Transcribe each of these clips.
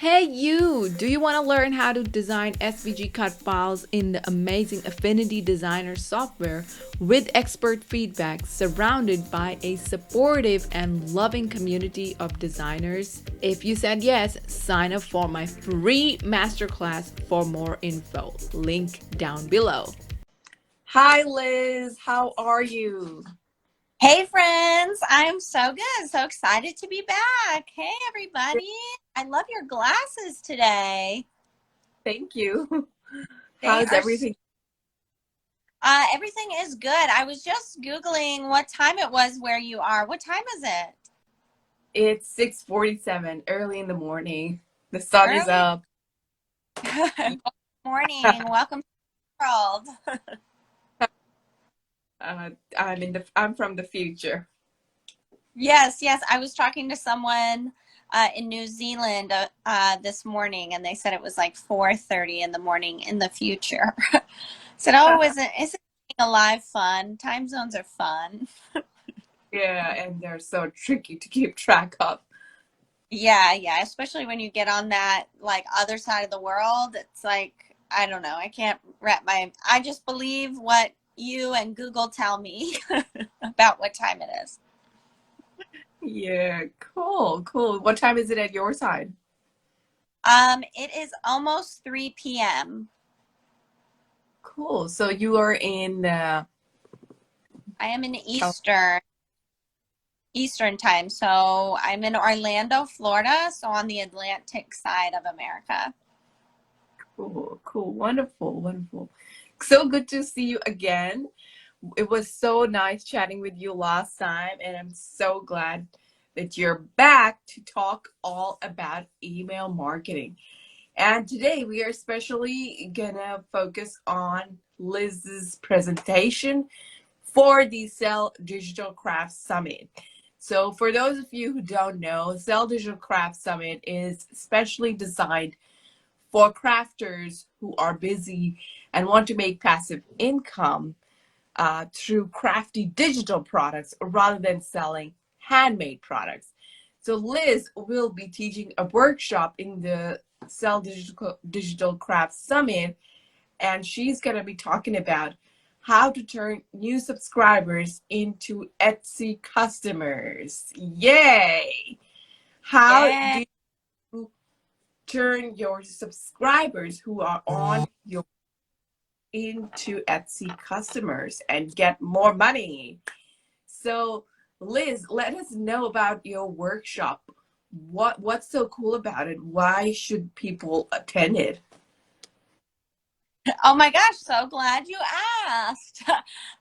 Hey you! Do you want to learn how to design SVG cut files in the amazing Affinity Designer software with expert feedback surrounded by a supportive and loving community of designers? If you said yes, sign up for my free masterclass for more info. Link down below. Hi Liz, how are you? Hey friends, I'm so good. So excited to be back. Hey everybody. I love your glasses today. Thank you. They How's are everything? everything is good. I was just Googling what time it was where you are. What time is it? It's 6:47, early in the morning. The sun is Early up. morning. Welcome to the world. I'm from the future. Yes, yes. I was talking to someone in New Zealand this morning, and they said it was like 4:30 in the morning in the future. Said, "Oh, isn't being alive fun? Time zones are fun." Yeah, and they're so tricky to keep track of. Yeah, yeah. Especially when you get on that like other side of the world, it's like I don't know. I can't wrap my. I just believe what you and Google tell me about what time it is. Yeah, cool, cool. What time is it at your side? It is almost 3 p.m. Cool. So you are in I am in Cal. Eastern time. So I'm in Orlando, Florida, so on the Atlantic side of America. Cool, cool. Wonderful, wonderful. So good to see you again. It was so nice chatting with you last time, and I'm so glad that you're back to talk all about email marketing. And today we are especially gonna focus on Liz's presentation for the Cell Digital Craft Summit. So for those of you who don't know, Cell Digital Craft Summit is specially designed for crafters who are busy and want to make passive income through crafty digital products rather than selling handmade products. So Liz will be teaching a workshop in the Cell Digital Craft Summit, and she's going to be talking about how to turn new subscribers into Etsy customers. Yay! How Yeah. do you turn your subscribers who are on your into Etsy customers and get more money? So, Liz, let us know about your workshop. What's so cool about it? Why should people attend it? Oh my gosh, so glad you asked.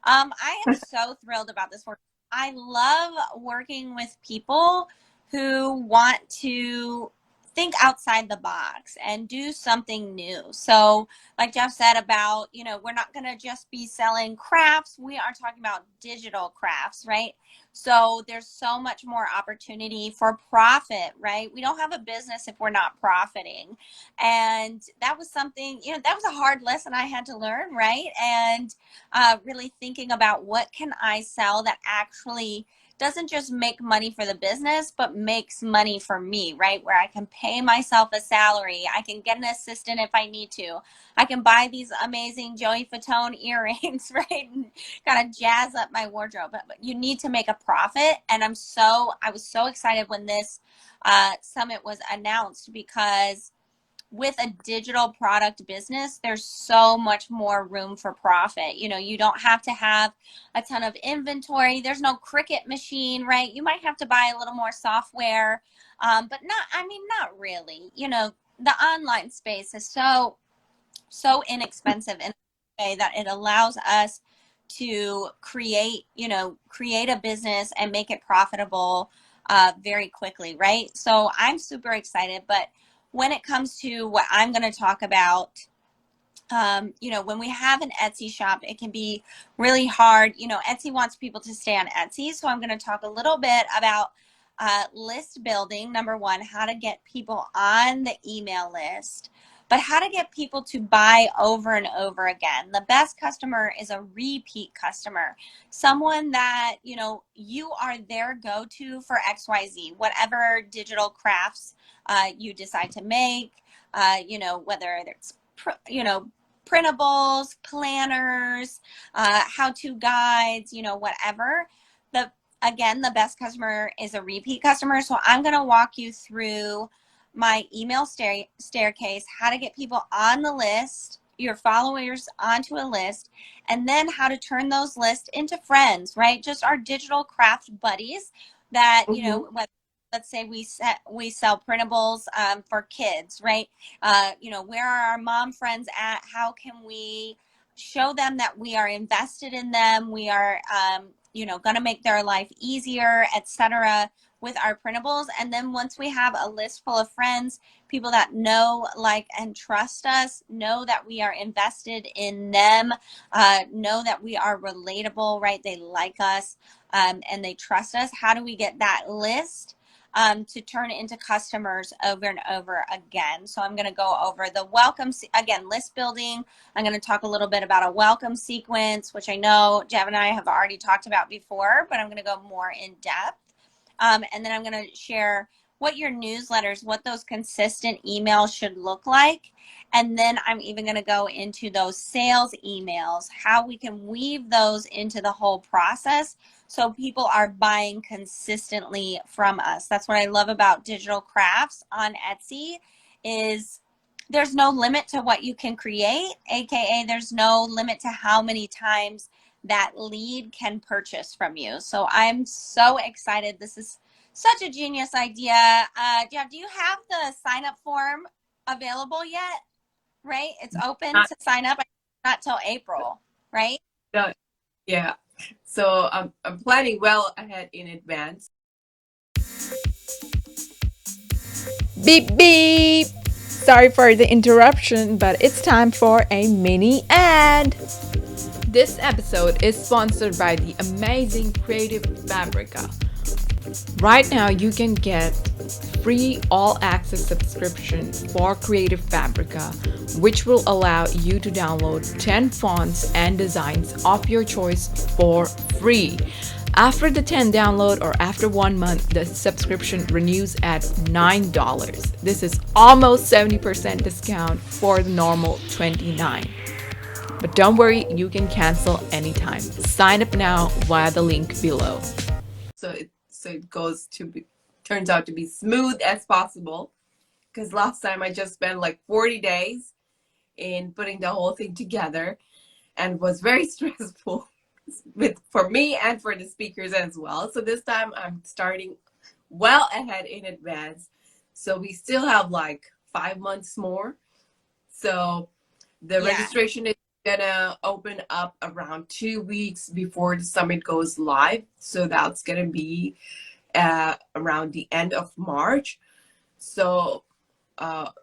I am so thrilled about this work. I love working with people who want to think outside the box and do something new. So, like Jeff said about, we're not going to just be selling crafts, we are talking about digital crafts, right? So, there's so much more opportunity for profit, right? We don't have a business if we're not profiting. And that was something, that was a hard lesson I had to learn, right? And really thinking about what can I sell that actually doesn't just make money for the business, but makes money for me, right? Where I can pay myself a salary. I can get an assistant if I need to. I can buy these amazing Joey Fatone earrings, right? And kind of jazz up my wardrobe. But you need to make a profit. And I was so excited when this summit was announced because with a digital product business, there's so much more room for profit. You don't have to have a ton of inventory. There's no Cricut machine, right? You might have to buy a little more software, but not really. The online space is so inexpensive in a way that it allows us to create a business and make it profitable very quickly, right? So I'm super excited. But when it comes to what I'm going to talk about, when we have an Etsy shop, it can be really hard. Etsy wants people to stay on Etsy. So I'm going to talk a little bit about list building. Number one, how to get people on the email list. but how to get people to buy over and over again. The best customer is a repeat customer, someone that, you know, you are their go-to for XYZ, whatever digital crafts you decide to make, you know, whether it's, you know, printables, planners, how-to guides, you know, whatever. The Again, the best customer is a repeat customer. So I'm going to walk you through my email staircase, how to get people on the list, your followers onto a list, and then how to turn those lists into friends, right? Just our digital craft buddies that, you Mm-hmm. know, let's say we sell printables for kids, right? You know, where are our mom friends at? How can we show them that we are invested in them? We are, you know, going to make their life easier, etc., with our printables. And then once we have a list full of friends, people that know, like, and trust us, know that we are invested in them, know that we are relatable, right? They like us, and they trust us. How do we get that list to turn into customers over and over again? So I'm going to go over the welcome, again, list building. I'm going to talk a little bit about a welcome sequence, which I know Jeff and I have already talked about before, but I'm going to go more in depth. And then I'm going to share what your newsletters, what those consistent emails should look like. And then I'm even going to go into those sales emails, how we can weave those into the whole process so people are buying consistently from us. That's what I love about digital crafts on Etsy is there's no limit to what you can create, aka there's no limit to how many times that lead can purchase from you. So I'm so excited. This is such a genius idea. Jeff, do you have the sign up form available yet? Right? It's open Not, to sign up, not till April, right? not, yeah. So I'm planning well ahead in advance. Beep beep! Sorry for the interruption, but it's time for a mini ad. This episode is sponsored by the amazing Creative Fabrica. Right now, you can get free all-access subscription for Creative Fabrica, which will allow you to download 10 fonts and designs of your choice for free. After the 10 download or after 1 month, the subscription renews at $9. This is almost 70% discount for the normal $29. But don't worry, you can cancel anytime. Sign up now via the link below. So it turns out to be smooth as possible. Because last time I just spent like 40 days in putting the whole thing together and was very stressful for me and for the speakers as well. So this time I'm starting well ahead in advance. So we still have like 5 months more. So the Yeah. registration is gonna open up around 2 weeks before the summit goes live. So that's gonna be around the end of March. So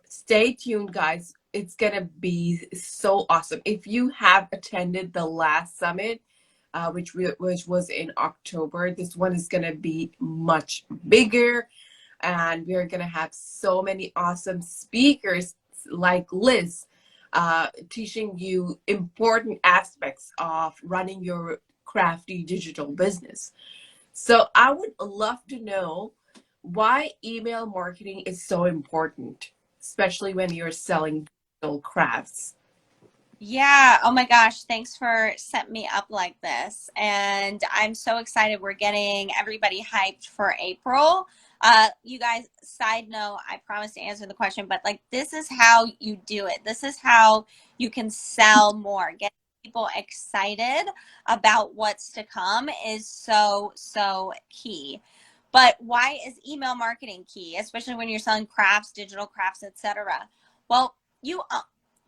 stay tuned, guys. It's gonna be so awesome. If you have attended the last summit, which was in October, this one is gonna be much bigger, and we're gonna have so many awesome speakers like Liz, teaching you important aspects of running your crafty digital business. So I would love to know why email marketing is so important, especially when you're selling digital crafts. Yeah. Oh my gosh. Thanks for setting me up like this. And I'm so excited. We're getting everybody hyped for April. You guys, side note, I promise to answer the question, but like, this is how you do it. This is how you can sell more. Get people excited about what's to come is so, so key. But why is email marketing key, especially when you're selling crafts, digital crafts, etc.? Well,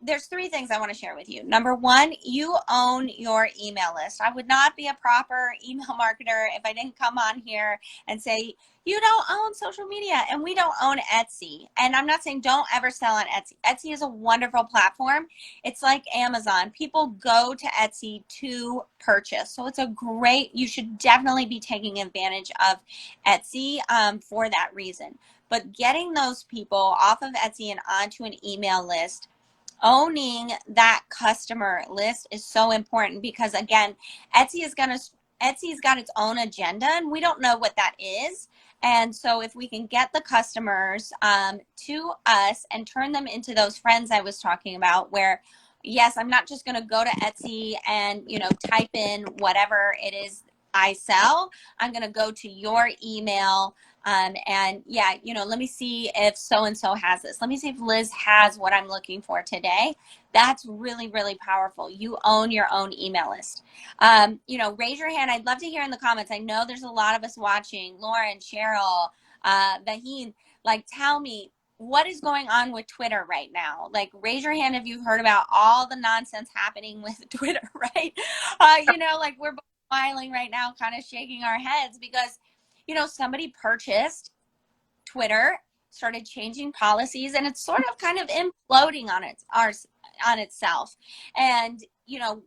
there's three things I want to share with you. Number one, you own your email list. I would not be a proper email marketer if I didn't come on here and say, you don't own social media and we don't own Etsy. And I'm not saying don't ever sell on Etsy. Etsy is a wonderful platform. It's like Amazon. People go to Etsy to purchase. So it's a great, you should definitely be taking advantage of Etsy for that reason. But getting those people off of Etsy and onto an email list, owning that customer list is so important, because again, Etsy's got its own agenda and we don't know what that is. And so if we can get the customers to us and turn them into those friends I was talking about, where yes, I'm not just going to go to Etsy and, type in whatever it is I sell. I'm going to go to your email and yeah, let me see if so-and-so has this. Let me see if Liz has what I'm looking for today. That's really, really powerful. You own your own email list. Raise your hand. I'd love to hear in the comments. I know there's a lot of us watching. Lauren, Cheryl, Vaheen, tell me, what is going on with Twitter right now? Raise your hand if you've heard about all the nonsense happening with Twitter, right? We're both smiling right now, kind of shaking our heads because, somebody purchased Twitter, started changing policies, and it's sort of kind of imploding on itself. And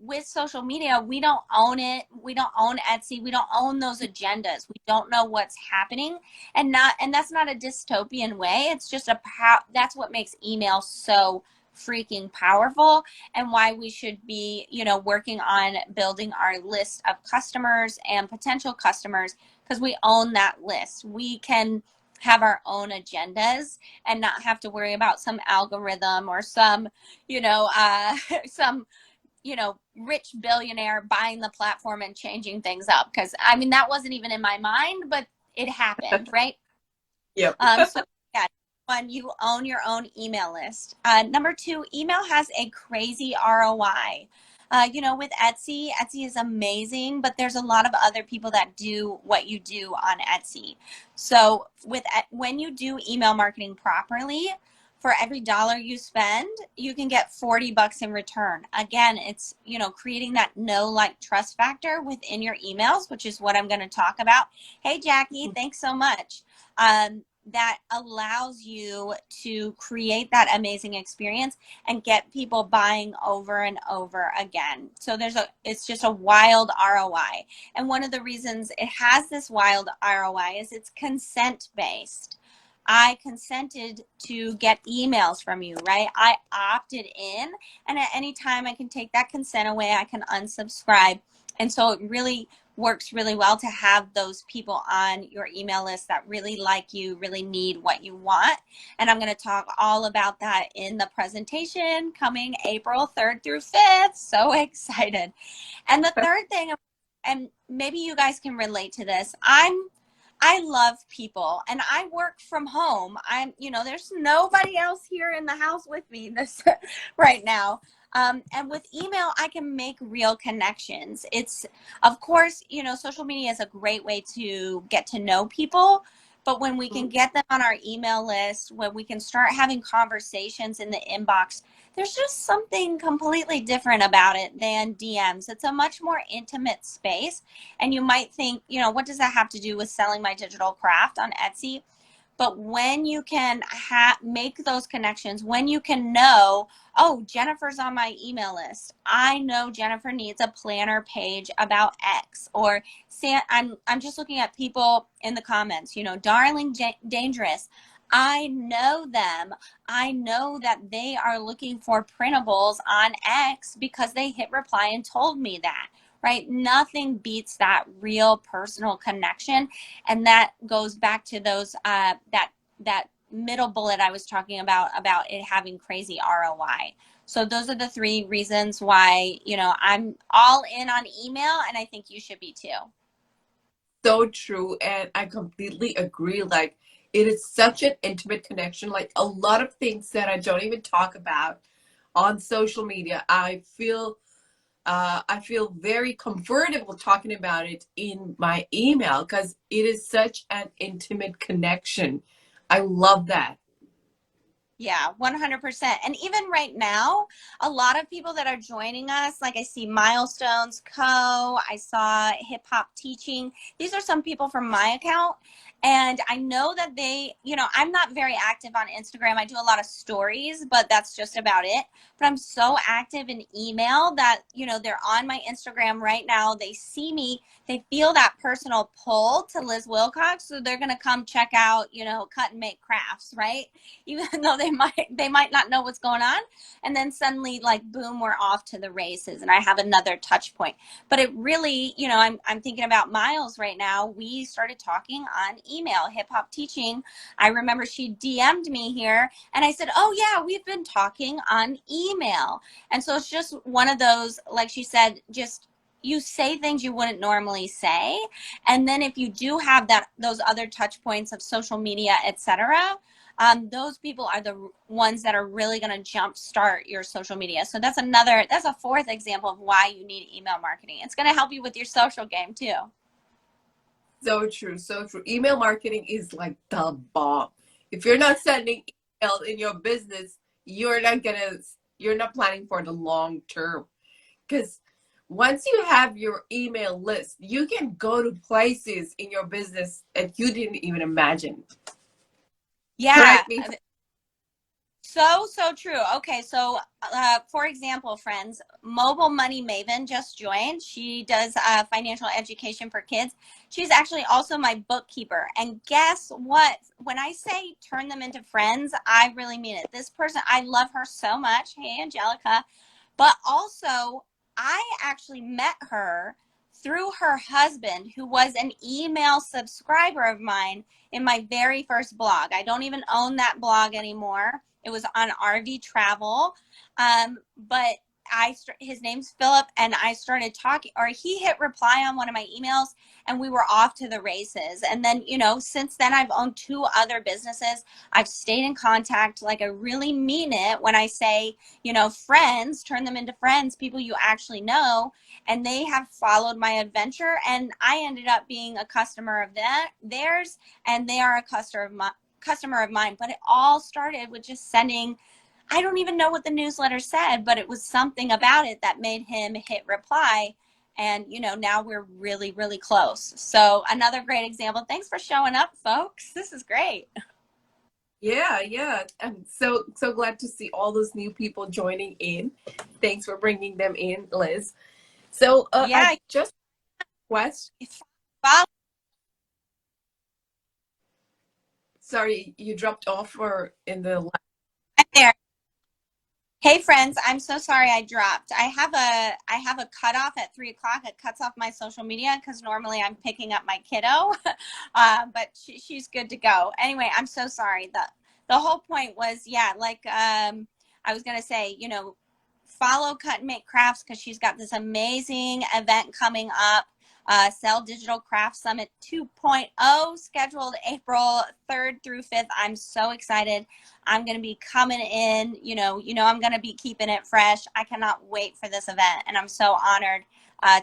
with social media, we don't own it. We don't own Etsy. We don't own those agendas. We don't know what's happening, and that's not a dystopian way. It's just that's what makes email so freaking powerful, and why we should be working on building our list of customers and potential customers, because we own that list. We can have our own agendas and not have to worry about some algorithm or some some rich billionaire buying the platform and changing things up, because that wasn't even in my mind, but it happened, right? Yep. So yeah, one, you own your own email list. Number two, email has a crazy ROI. With Etsy is amazing, but there's a lot of other people that do what you do on Etsy. So when you do email marketing properly, for every dollar you spend, you can get $40 in return. Again, it's, creating that know, like, trust factor within your emails, which is what I'm going to talk about. Hey, Jackie, thanks so much. That allows you to create that amazing experience and get people buying over and over again. So it's just a wild ROI. And one of the reasons it has this wild ROI is it's consent based. I consented to get emails from you, right? I opted in, and at any time I can take that consent away. I can unsubscribe. And so it really works really well to have those people on your email list that really like you, really need what you want. And I'm going to talk all about that in the presentation coming April 3rd through 5th. So excited. And the third thing, and maybe you guys can relate to this, I love people and I work from home. There's nobody else here in the house with me this right now. And with email, I can make real connections. It's, of course, social media is a great way to get to know people. But when we can get them on our email list, when we can start having conversations in the inbox, there's just something completely different about it than DMs. It's a much more intimate space. And you might think, what does that have to do with selling my digital craft on Etsy? But when you can make those connections, when you can know, oh, Jennifer's on my email list. I know Jennifer needs a planner page about X. Or I'm just looking at people in the comments, Darling Dangerous. I know them. I know that they are looking for printables on X because they hit reply and told me that. Right? Nothing beats that real personal connection. And that goes back to those, that middle bullet I was talking about it having crazy ROI. So those are the three reasons why, I'm all in on email, and I think you should be too. So true. And I completely agree. It is such an intimate connection. A lot of things that I don't even talk about on social media, I feel very comfortable talking about it in my email because it is such an intimate connection. I love that. Yeah, 100%. And even right now, a lot of people that are joining us, like I see Milestones Co., I saw Hip Hop Teaching. These are some people from my account. And I know that they, I'm not very active on Instagram. I do a lot of stories, but that's just about it. But I'm so active in email that, they're on my Instagram right now. They see me, they feel that personal pull to Liz Wilcox. So they're going to come check out, Cut and Make Crafts, right? Even though they might not know what's going on, and then suddenly, like, boom, we're off to the races and I have another touch point. But it really, I'm thinking about Miles right now. We started talking on email. Hip Hop Teaching, I remember she DM'd me here and I said, oh yeah, we've been talking on email. And so it's just one of those, like she said, just you say things you wouldn't normally say, and then if you do have those other touch points of social media, etc., those people are the ones that are really going to jumpstart your social media. So that's a fourth example of why you need email marketing. It's going to help you with your social game too. So true, so true. Email marketing is like the bomb. If you're not sending email in your business, you're not planning for the long term. Because once you have your email list, you can go to places in your business that you didn't even imagine. Yeah. Correct me. So true. Okay, so for example, friends, Mobile Money Maven just joined. She does financial education for kids. She's actually also my bookkeeper. And guess what? When I say turn them into friends, I really mean it. This person, I love her so much. Hey, Angelica. But also, I actually met her through her husband, who was an email subscriber of mine in my very first blog. I don't even own that blog anymore. It was on RV Travel. But his name's Philip, and I started talking, or he hit reply on one of my emails, and we were off to the races. And then, since then I've owned 2 other businesses. I've stayed in contact. Like, I really mean it when I say, friends, turn them into friends, people you actually know. And they have followed my adventure, and I ended up being a customer of theirs, and they are a customer of mine. But it all started with just sending, I don't even know what the newsletter said, but it was something about it that made him hit reply. And, now we're really, really close. So another great example. Thanks for showing up, folks. This is great. Yeah. I'm so glad to see all those new people joining in. Thanks for bringing them in, Liz. So Yeah. I just question. Sorry, you dropped off or in the There. Hey friends, I'm so sorry I dropped. I have a cutoff at 3:00. It cuts off my social media because normally I'm picking up my kiddo, but she's good to go. Anyway, I'm so sorry. The whole point was, yeah, like I was gonna say, follow Cut and Make Crafts because she's got this amazing event coming up. Sell Digital Craft Summit 2.0, scheduled April 3rd through 5th. I'm so excited. I'm going to be coming in, I'm going to be keeping it fresh. I cannot wait for this event, and I'm so honored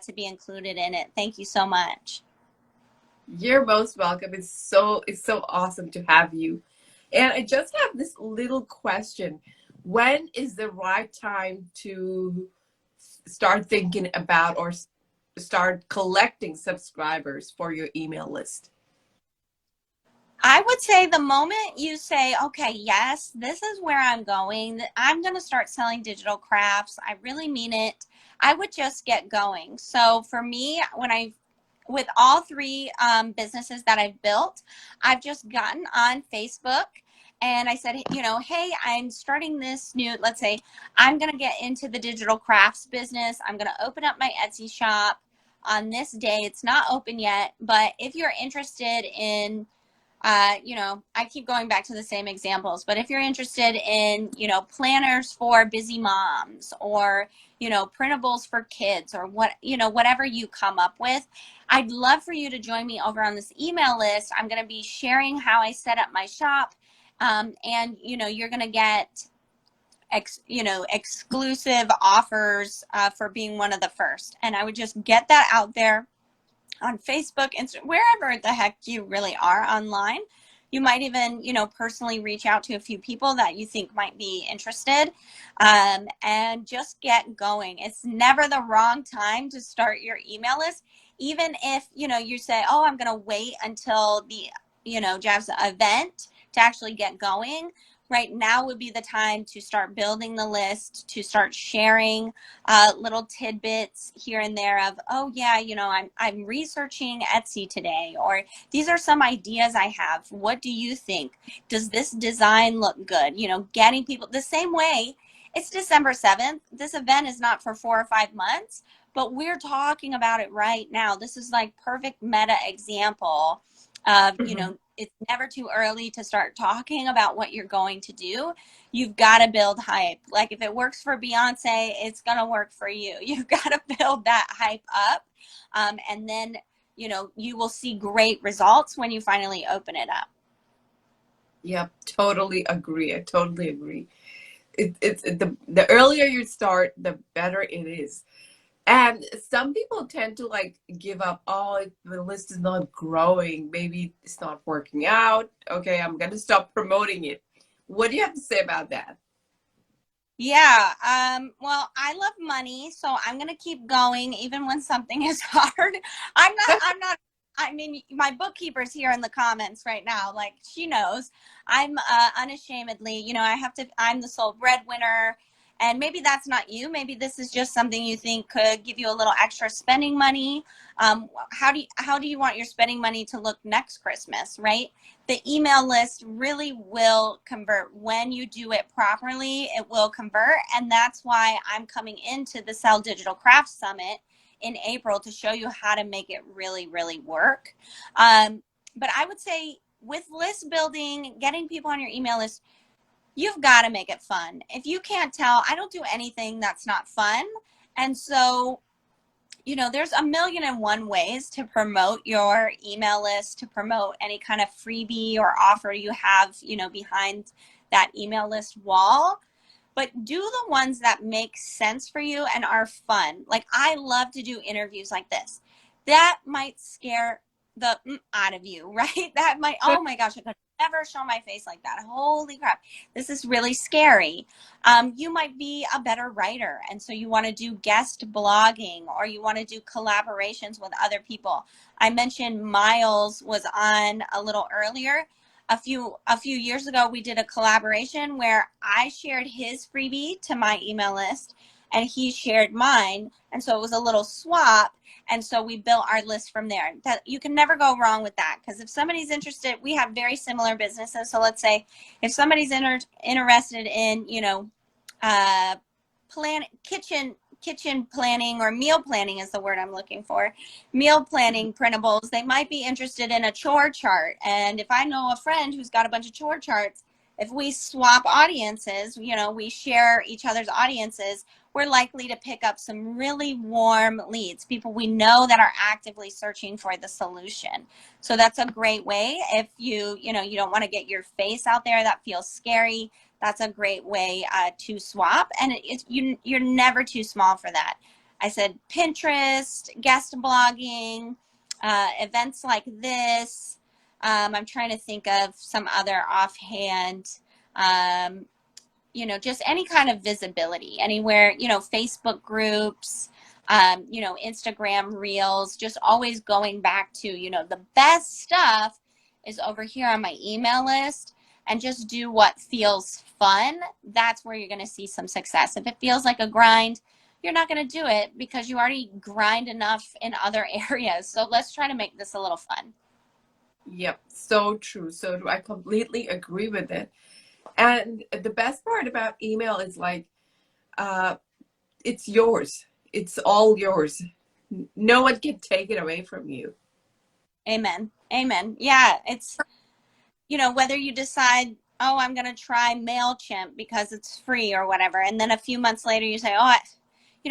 to be included in it. Thank you so much. You're most welcome. It's so awesome to have you. And I just have this little question. When is the right time to start thinking about or start collecting subscribers for your email list? I would say the moment you say, okay, yes, this is where I'm going. I'm going to start selling digital crafts. I really mean it. I would just get going. So for me, with all 3 businesses that I've built, I've just gotten on Facebook and I said, hey, I'm starting this new, let's say I'm going to get into the digital crafts business. I'm going to open up my Etsy shop on this day. It's not open yet, but if you're interested in, I keep going back to the same examples, but if you're interested in, planners for busy moms or, printables for kids or whatever you come up with, I'd love for you to join me over on this email list. I'm going to be sharing how I set up my shop. And, you're going to get, exclusive offers for being one of the first. And I would just get that out there on Facebook, Instagram, wherever the heck you really are online. You might even, personally reach out to a few people that you think might be interested, and just get going. It's never the wrong time to start your email list. Even if, you say, oh, I'm going to wait until the, Jeff's event to actually get going. Right now would be the time to start building the list, to start sharing little tidbits here and there of, oh yeah, I'm researching Etsy today, or these are some ideas I have. What do you think? Does this design look good? Getting people the same way. It's December 7th. This event is not for 4 or 5 months, but we're talking about it right now. This is like perfect meta example of, it's never too early to start talking about what you're going to do. You've got to build hype. Like if it works for Beyonce, it's going to work for you. You've got to build that hype up. And then, you will see great results when you finally open it up. Yep, totally agree. I totally agree. It's the earlier you start, the better it is. And some people tend to like give up. Oh, the list is not growing. Maybe it's not working out. Okay, I'm going to stop promoting it. What do you have to say about that? Yeah. Well, I love money, so I'm going to keep going even when something is hard. I mean, my bookkeeper's here in the comments right now. Like, she knows I'm unashamedly, I'm the sole breadwinner. And maybe that's not you. Maybe this is just something you think could give you a little extra spending money. How do you want your spending money to look next Christmas, right? The email list really will convert. When you do it properly, it will convert. And that's why I'm coming into the Sell Digital Crafts Summit in April to show you how to make it really, really work. But I would say with list building, getting people on your email list, you've got to make it fun. If you can't tell, I don't do anything that's not fun. And so, there's 1,000,001 ways to promote your email list, to promote any kind of freebie or offer you have, behind that email list wall. But do the ones that make sense for you and are fun. Like, I love to do interviews like this. That might scare the out of you, right? That might, oh my gosh, I could never show my face like that. Holy crap. This is really scary. You might be a better writer, and so you want to do guest blogging, or you want to do collaborations with other people. I mentioned Miles was on a little earlier. A few years ago, we did a collaboration where I shared his freebie to my email list and he shared mine. And so it was a little swap. And so we built our list from there. That you can never go wrong with that, because if somebody's interested, we have very similar businesses. So let's say if somebody's interested in, kitchen planning, or meal planning is the word I'm looking for. Meal planning printables. They might be interested in a chore chart. And if I know a friend who's got a bunch of chore charts, if we swap audiences, we share each other's audiences, we're likely to pick up some really warm leads, people we know that are actively searching for the solution. So that's a great way. If you don't want to get your face out there, that feels scary, that's a great way to swap. And you're never too small for that. I said Pinterest, guest blogging, events like this. I'm trying to think of some other offhand, just any kind of visibility anywhere, Facebook groups, Instagram reels, just always going back to, the best stuff is over here on my email list, and just do what feels fun. That's where you're going to see some success. If it feels like a grind, you're not going to do it, because you already grind enough in other areas. So let's try to make this a little fun. Yep, so true. So true. I completely agree with it. And the best part about email is like, it's yours. It's all yours. No one can take it away from you. Amen. Amen. Yeah. It's, whether you decide, oh, I'm going to try MailChimp because it's free or whatever. And then a few months later you say, oh,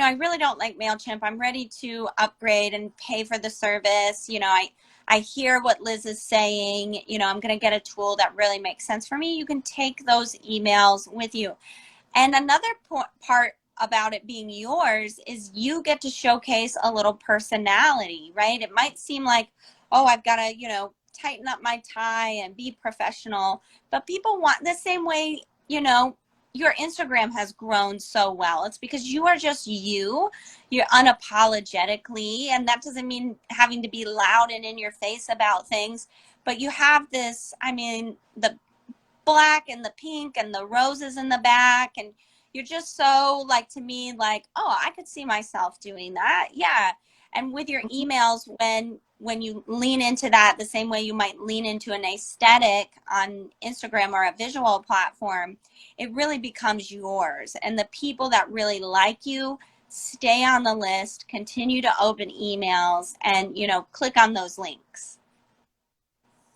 I really don't like MailChimp. I'm ready to upgrade and pay for the service. I hear what Liz is saying. I'm going to get a tool that really makes sense for me. You can take those emails with you. And another part about it being yours is you get to showcase a little personality, right? It might seem like, oh, I've got to, tighten up my tie and be professional. But people want the same way, you know, your Instagram has grown so well. It's because you are just you. You're unapologetically, and that doesn't mean having to be loud and in your face about things, but you have this, I mean, the black and the pink and the roses in the back, and you're just so, like, to me, like, oh, I could see myself doing that. Yeah. And with your emails, when you lean into that the same way you might lean into an aesthetic on Instagram or a visual platform, it really becomes yours. And the people that really like you stay on the list, continue to open emails, and, you know, click on those links.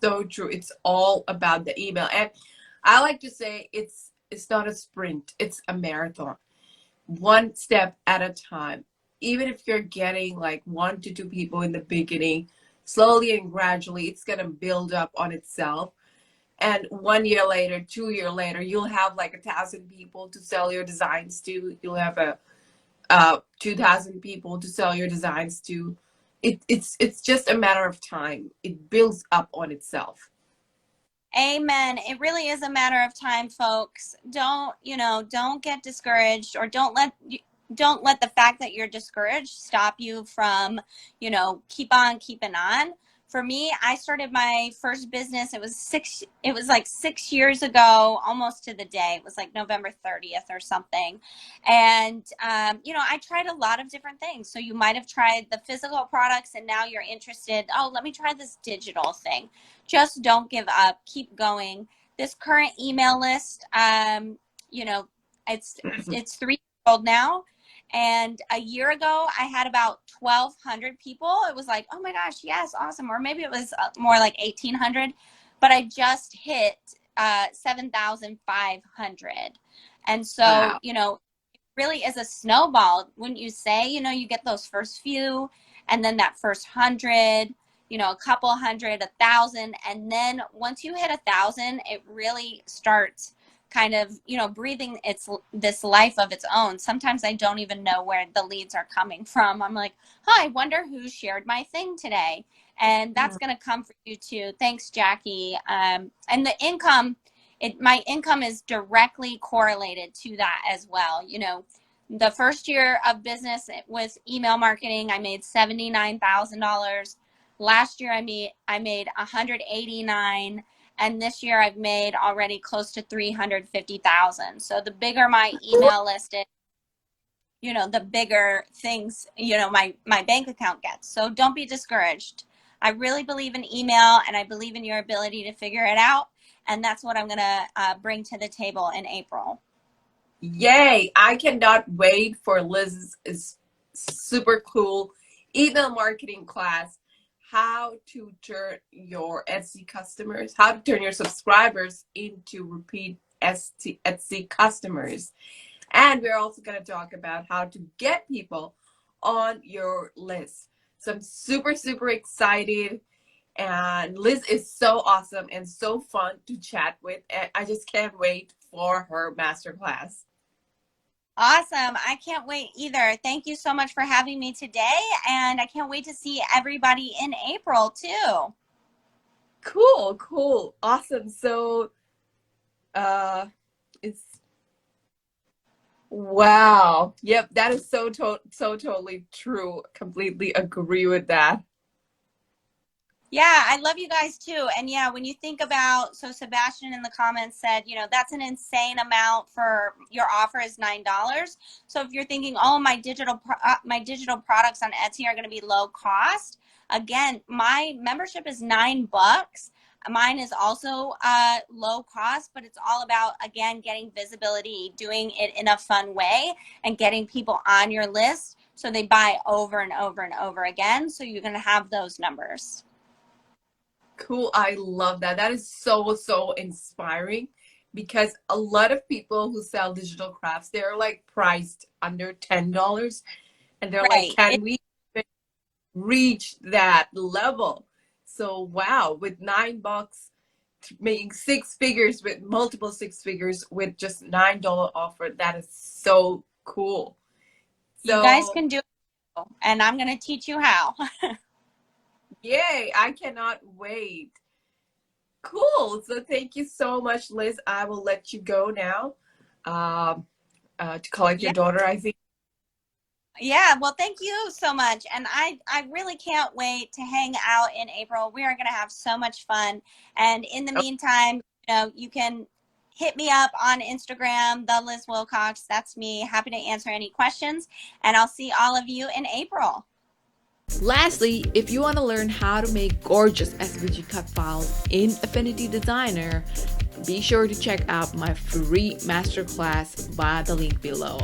So true. It's all about the email. And I like to say it's not a sprint, it's a marathon. One step at a time. Even if you're getting like 1 to 2 people in the beginning, slowly and gradually it's going to build up on itself. And 1 year later, 2 year later, you'll have like 1,000 people to sell your designs to. You'll have 2,000 people to sell your designs to. It's just a matter of time. It builds up on itself. Amen. It really is a matter of time, folks. Don't get discouraged, or don't let the fact that you're discouraged stop you from, keep on keeping on. For me, I started my first business. It was like 6 years ago, almost to the day. It was like November 30th or something. And, I tried a lot of different things. So you might have tried the physical products and now you're interested. Oh, let me try this digital thing. Just don't give up. Keep going. This current email list, it's 3 years old now. And a year ago, I had about 1,200 people. It was like, oh my gosh, yes, awesome. Or maybe it was more like 1,800. But I just hit 7,500. And so, Wow. it really is a snowball. Wouldn't you say, you get those first few, and then that first 100, a couple hundred, 1,000. And then once you hit 1,000, it really starts kind of, breathing this life of its own. Sometimes I don't even know where the leads are coming from. I'm like, I wonder who shared my thing today. And that's going to come for you too. Thanks, Jackie. And the income, my income is directly correlated to that as well. The first year of business with email marketing, I made $79,000. Last year, I made 189. And this year I've made already close to 350,000. So the bigger my email list is, the bigger things, my bank account gets. So don't be discouraged. I really believe in email, and I believe in your ability to figure it out. And that's what I'm going to bring to the table in April. Yay. I cannot wait for Liz's super cool email marketing class. How to turn your Etsy customers, how to turn your subscribers into repeat Etsy customers. And we're also going to talk about how to get people on your list. So I'm super, super excited. And Liz is so awesome and so fun to chat with. And I just can't wait for her masterclass. Awesome. I can't wait either. Thank you so much for having me today. And I can't wait to see everybody in April too. Cool, cool. Awesome. So it's wow. Yep, that is so totally true. Completely agree with that. Yeah, I love you guys too. And yeah, when you think about, so Sebastian in the comments said, that's an insane amount for your offer is $9. So if you're thinking, oh, my digital products on Etsy are going to be low cost, again, my membership is $9. Mine is also low cost, but it's all about, again, getting visibility, doing it in a fun way, and getting people on your list so they buy over and over and over again. So you're going to have those numbers. Cool. I love that. That is so, so inspiring, because a lot of people who sell digital crafts, they're like priced under $10, and they're like, can we reach that level? So wow, with $9, making 6 figures, with multiple 6 figures with just $9 offer, that is so cool. So, you guys can do it, and I'm going to teach you how. Yay, I cannot wait. Cool. So thank you so much, Liz. I will let you go now to collect your Yeah. daughter, I think. Yeah, well, thank you so much. And I really can't wait to hang out in April. We are going to have so much fun. And in the meantime, you can hit me up on Instagram, the Liz Wilcox. That's me. Happy to answer any questions. And I'll see all of you in April. Lastly, if you want to learn how to make gorgeous SVG cut files in Affinity Designer, be sure to check out my free masterclass via the link below.